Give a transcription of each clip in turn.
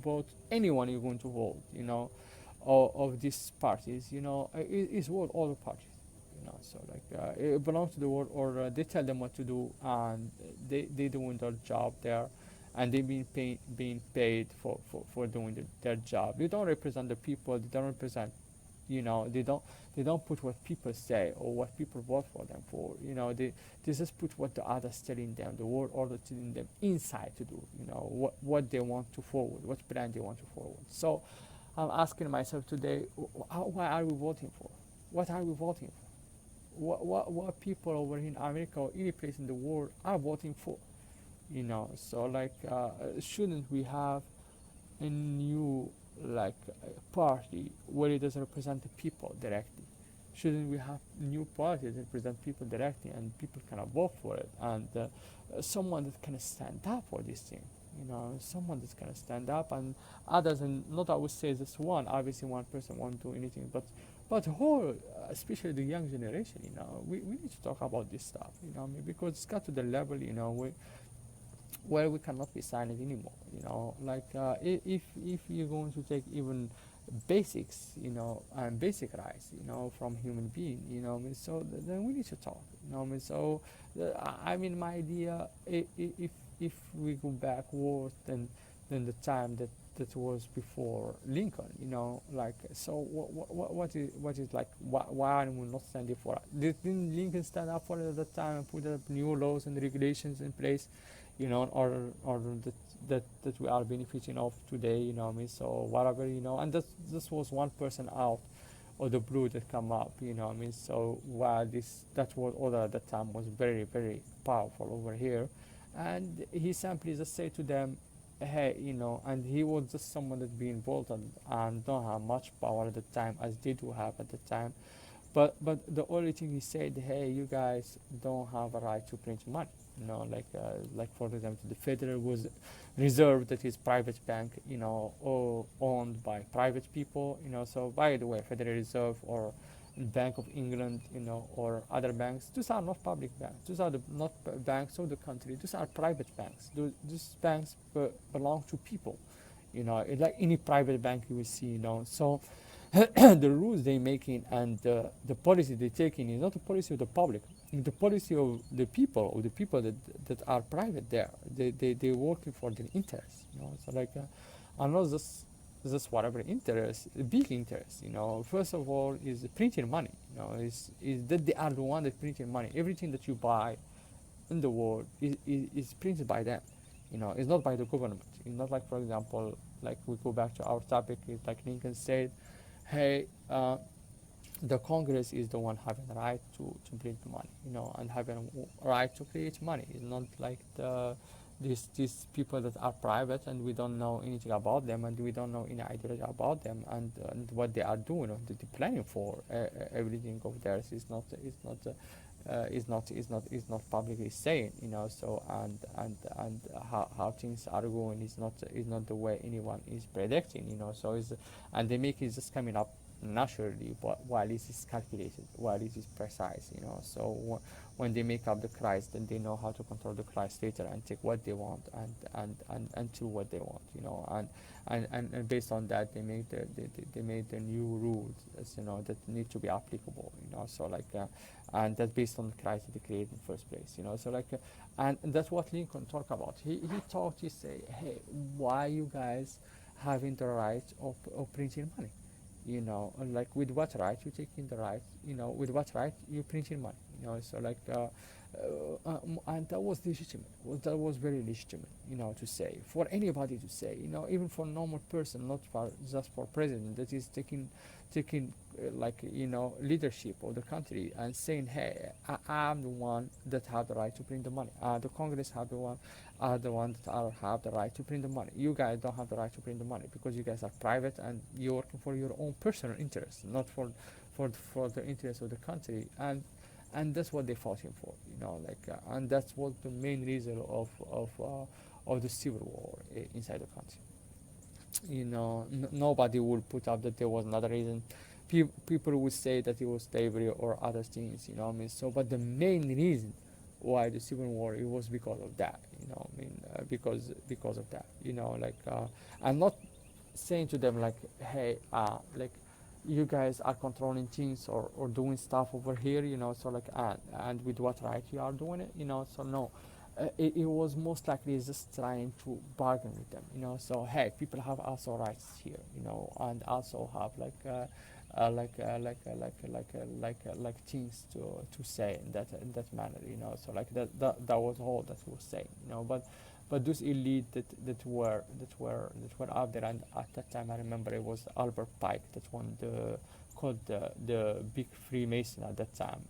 vote anyone you're going to vote, of these parties, is world all the parties, so like it belongs to the world order. They tell them what to do, and they doing their job there, and they being paid for doing their job. They don't represent the people. They don't represent, they don't put what people say or what people vote for them for. They just put what the others telling them, the world order telling them inside to do. What they want to forward, what plan they want to forward. So I'm asking myself today, why are we voting for? What are we voting for? What people over in America or any place in the world are voting for? So like, shouldn't we have a new, like, party where it doesn't represent the people directly? Shouldn't we have new parties that represent people directly and people can vote for it, and someone that can stand up for this thing? Someone that's gonna stand up, and others, and not I would say just one. Obviously, one person won't do anything, but whole, especially the young generation. We need to talk about this stuff. Because it's got to the level, where we cannot be silent anymore. Like, if you're going to take even basics, and basic rights, from human being, so then we need to talk. So my idea, if we go backward, then the time that was before Lincoln, like, so what is like, why are we not standing for it? Didn't Lincoln stand up for it at the time and put up new laws and regulations in place, in order that we are benefiting of today, so whatever, and this was one person out of the blue that come up, so while this that was order at the time was very, very powerful over here, and he simply just say to them, hey, and he was just someone that be involved and don't have much power at the time as they do have at the time, but the only thing he said, hey, you guys don't have a right to print money. Like for example, the Federal was Reserve, that is private bank, or owned by private people. So by the way, Federal Reserve or Bank of England, or other banks, those are not public banks. Those are not banks of the country. Those are private banks. Those banks belong to people. Like any private bank you will see. So the rules they making and the policy they taking is not the policy of the public, it's the policy of the people, that are private there. They working for their interests. So like, I'm not just whatever interest, big interest. First of all is printing money. Is that they are the one that printing money. Everything that you buy in the world is printed by them. It's not by the government. It's not like, for example, like we go back to our topic, it's like Lincoln said, hey, the Congress is the one having the right to print money, and having a right to create money. It's not like these people that are private and we don't know anything about them and we don't know any ideology about them, and what they are doing or they're planning for. Everything of theirs is not publicly saying, so and how things are going is not the way anyone is predicting, so and they make it just coming up naturally, but while it is calculated, while it is precise, so when they make up the price, then they know how to control the price later and take what they want and do what they want, and based on that they made the new rules, that need to be applicable, so like, and that's based on the price that they created in the first place, so like, and that's what Lincoln talked about. He say, hey, why you guys having the right of printing money? Like, with what right you taking the right, with what right you printing money, so like, and that was legitimate. That was very legitimate, to say, for anybody to say, even for normal person, not for just for president that is taking like, leadership of the country and saying, hey, I'm the one that have the right to print the money. The Congress are the ones that have the right to print the money. You guys don't have the right to print the money because you guys are private and you're working for your own personal interests, not for the interest of the country. And that's what they're fighting for, like, and that's what the main reason of the civil war inside the country. Nobody would put up that there was another reason. People would say that it was slavery or other things, so, but the main reason why the civil war, it was because of that, because of that, like, and not saying to them like, hey, like you guys are controlling things or doing stuff over here, so like, and with what right you are doing it, so no. It was most likely just trying to bargain with them, so hey, people have also rights here, and also have like things to say in that manner, so like that was all that he was saying, but those elite that were out there, and at that time I remember it was Albert Pike, that one, the called the big Freemason at that time,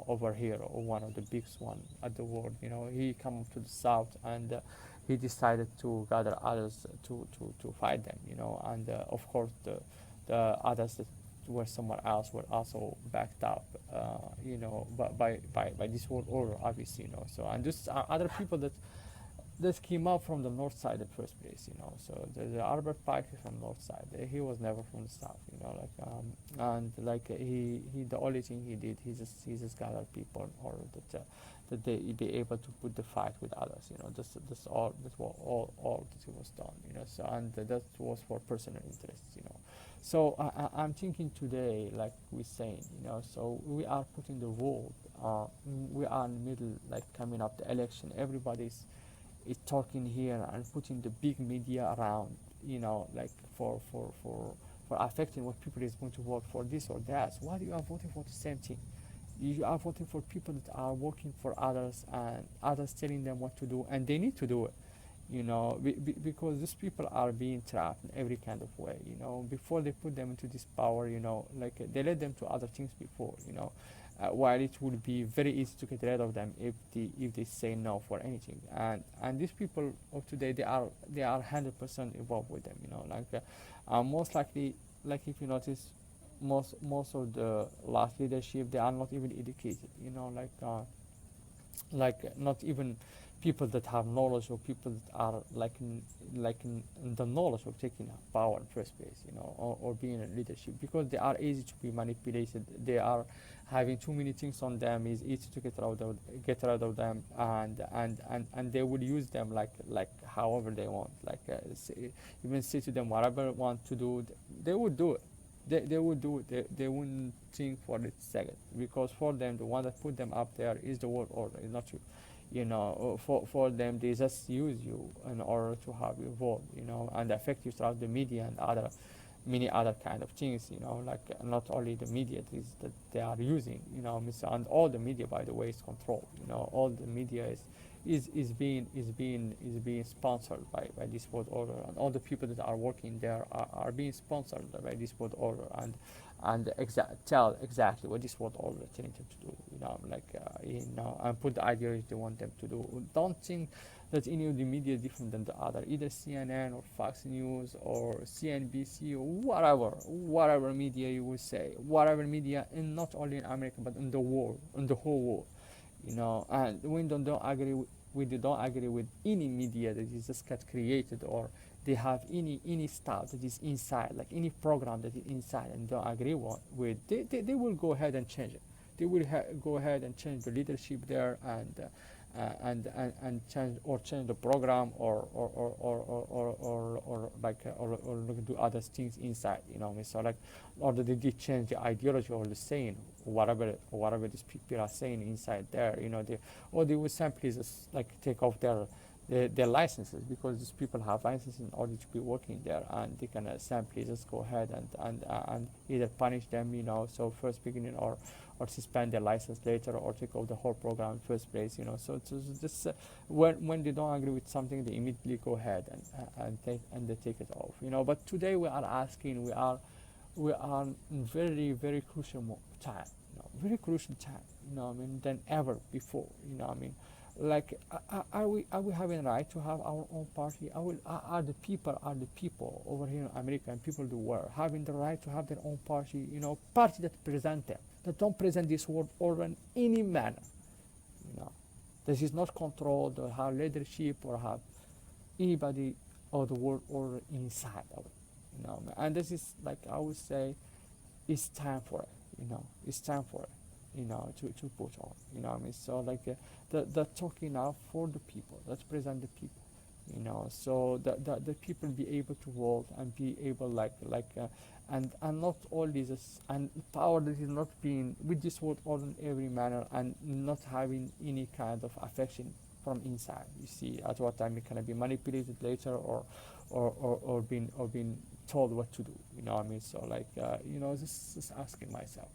over here, or one of the biggest one at the world. He come to the south, and he decided to gather others to fight them. And of course the others that were somewhere else were also backed up, by this world order, obviously. So, and just other people that came up from the north side in the first place, so the Albert Pike is from north side. He was never from the south, and like he the only thing he did, he just gathered people in order that they be able to put the fight with others, that's all, all that it was done, so, and that was for personal interests, so I'm thinking today, like we're saying, so we are putting the world, we are in the middle, like coming up the election, everybody's is talking here and putting the big media around, like for affecting what people is going to vote for this or that. Why you are voting for the same thing? You are voting for people that are working for others, and others telling them what to do, and they need to do it. Because these people are being trapped in every kind of way. Before they put them into this power, like they led them to other things before. While it would be very easy to get rid of them if they say no for anything, and these people of today, they are 100% involved with them, like most likely, like if you notice, most of the last leadership, they are not even educated, like not even people that have knowledge, or people that are in the knowledge of taking power in first place, or being in leadership, because they are easy to be manipulated. They are having too many things on them. It's easy to get rid of them, and they will use them like however they want, like even say to them whatever they want to do, they would do it. They would do it. They wouldn't think for a second, because for them, the one that put them up there is the world order, is not you. For them, they just use you in order to have you vote, and affect you throughout the media and many other kind of things, like not only the media that they are using, and all the media, by the way, is controlled. All the media is being sponsored by this world order, and all the people that are working there are being sponsored by this world order, and tell exactly what this world order is telling them to do, and put the ideas they want them to do. Don't think that any of the media is different than the other, either CNN or Fox News or CNBC or whatever media you will say, whatever media, and not only in America but in the world, in the whole world, and we don't agree with any media that is just got created, or they have any stuff that is inside, like any program that is inside, and don't agree with, they will go ahead and change it. They will go ahead and change the leadership there, and change the program, or do other things inside, so like, or they did change the ideology or the saying, whatever these people are saying inside there, or they will simply just like take off their licenses, because these people have licenses in order to be working there, and they can simply just go ahead and either punish them, so first beginning, or suspend their license later, or take off the whole program in first place, so it's just when they don't agree with something, they immediately go ahead and they take it off, but today we are in very, very crucial time, very crucial time, than ever before, like, are we having right to have our own party? Are the people over here in America, and people in the world, having the right to have their own party? Party that present them, that don't present this world order in any manner. You know, this is not controlled or have leadership or have anybody of the world order inside of it. And this is, like I would say, it's time for it. It's time for it. To put on. So like, the talking now for the people. Let's present the people. so the people be able to vote and be able and not only this, and power that is not being with this world all in every manner and not having any kind of affection from inside. You see at what time it can be manipulated later, or being told what to do. So just asking myself,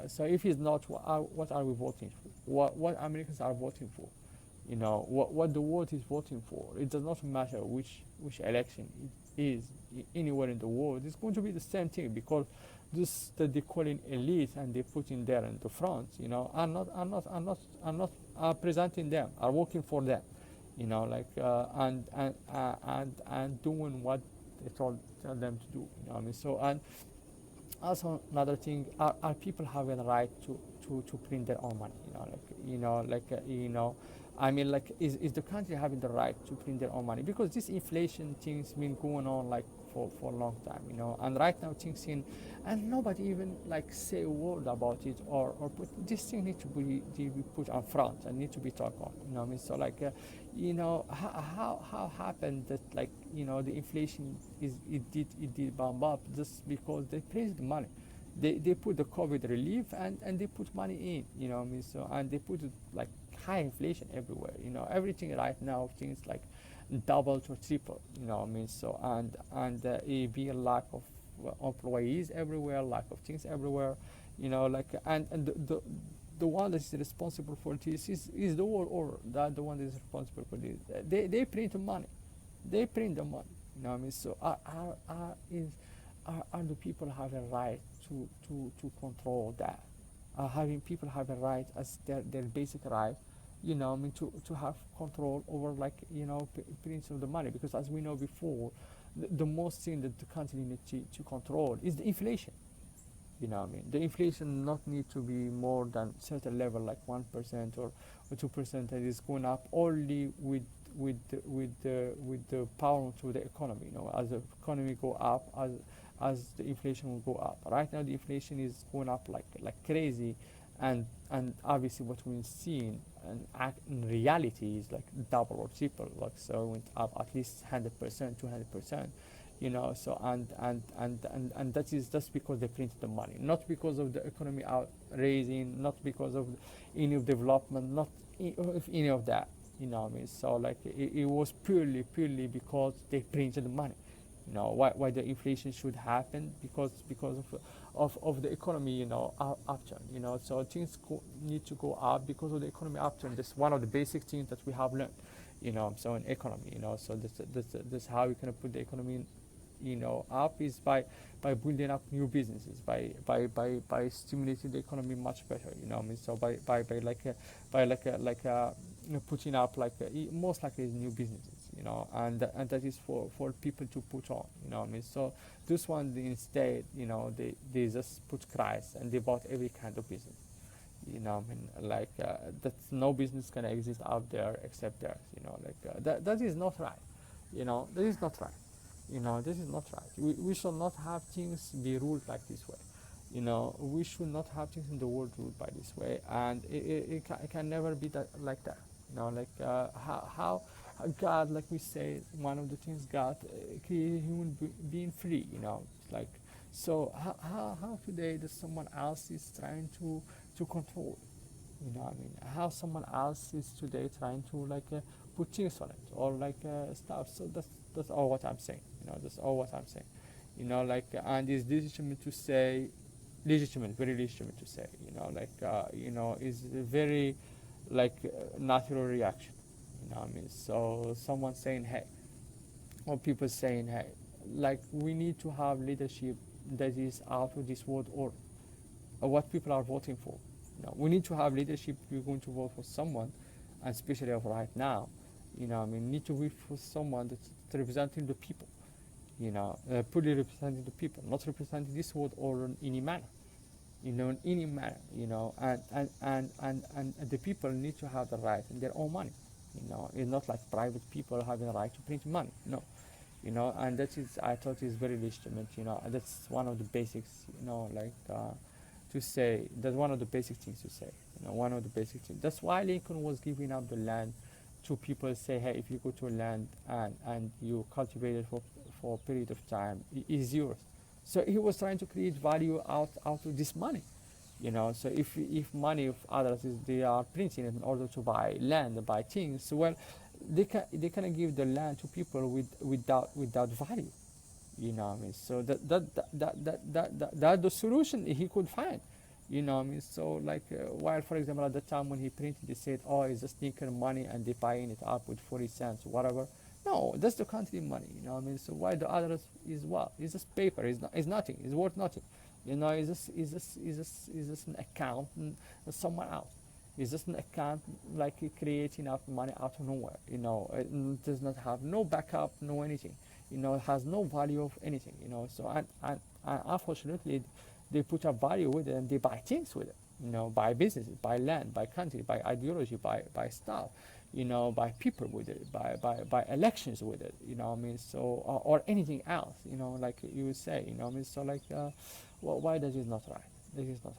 so if it's not, what are we voting for? What Americans are voting for? What the world is voting for. It does not matter which election it is anywhere in the world. It's going to be the same thing, because this that they call in elite and they put in there in the front, are presenting them, are working for them, and doing what they tell them to do. So, and also another thing, are people having the right to print their own money? Is the country having the right to print their own money? Because this inflation thing's been going on for a long time, and right now things in, and nobody even say a word about it, or put this thing need to be put on front and need to be talked on. So how happened that the inflation it did bump up just because they printed the money. They put the COVID relief, and they put money in, so, and they put it high inflation everywhere. Everything right now, things double or triple. So, and be a lack of employees everywhere, lack of things everywhere. And the one that is responsible for this is the world order. That the one that is responsible for this. They print the money. They print the money. So are the people have a right to control that? Having people have a right as their basic right, to have control over prints of the money, because as we know before, the most thing that the country needs to control is the inflation. The inflation not need to be more than certain level, like 1% or 2%, that is going up only with the power to the economy. As the economy go up, as the inflation will go up. Right now the inflation is going up like crazy, and obviously what we've seen and in reality is double or triple, so it went up at least 100%, 200%. So and that is just because they printed the money, not because of the economy out raising, not because of any of development, not of any of that. So it was purely because they printed the money. Why the inflation should happen, because of the economy, upturn. So things need to go up because of the economy upturn. That's one of the basic things that we have learned. So in economy, so that's how we can put the economy up, is by building up new businesses, by stimulating the economy much better. So by putting up most likely new businesses. And that is for people to put on. So this one instead, they just put Christ, and they bought every kind of business. That no business can exist out there except theirs. That is not right. That is not right. This is not right. We should not have things be ruled like this way. We should not have things in the world ruled by this way, and it can never be like that. How God, like we say, one of the things God created human being free. So how today does someone else is trying to control? How someone else is today trying to put things on it, or stuff. So that's all what I'm saying. That's all what I'm saying. And it's legitimate to say, very legitimate to say. Is a very natural reaction. So someone saying, hey, or people saying, hey, we need to have leadership that is out of this world order, or what people are voting for. We need to have leadership. We're going to vote for someone, and especially of right now, need to vote for someone that's representing the people, fully representing the people, not representing this world order in any manner, in any manner, and the people need to have the right in their own money. It's not like private people having the right to print money. No. And that is, I thought, is very legitimate. That's one of the basics. To say, that's one of the basic things to say. One of the basic things. That's why Lincoln was giving up the land two people say, hey, if you go to land and you cultivate it for a period of time, it is yours. So he was trying to create value out of this money. So if money of others is they are printing it in order to buy land, buy things, well, they can give the land to people without value. What I mean? So that the solution he could find. What I mean? So like while for example at the time when he printed, he said, oh, it's just sneaker money and they buying it up with 40 cents, whatever. No, that's the country money. What I mean? So why the others is what? It's just paper. It's nothing. It's worth nothing. It's just an account somewhere else. It's just an account like creating out money out of nowhere. It does not have no backup, no anything. It has no value of anything. So and unfortunately, they put a value with it and they buy things with it. Buy businesses, buy land, buy country, buy ideology, buy stuff. Buy people with it, by elections with it. What I mean? So or anything else. Like you would say. What I mean? So like, well, why that is not right? This is not right.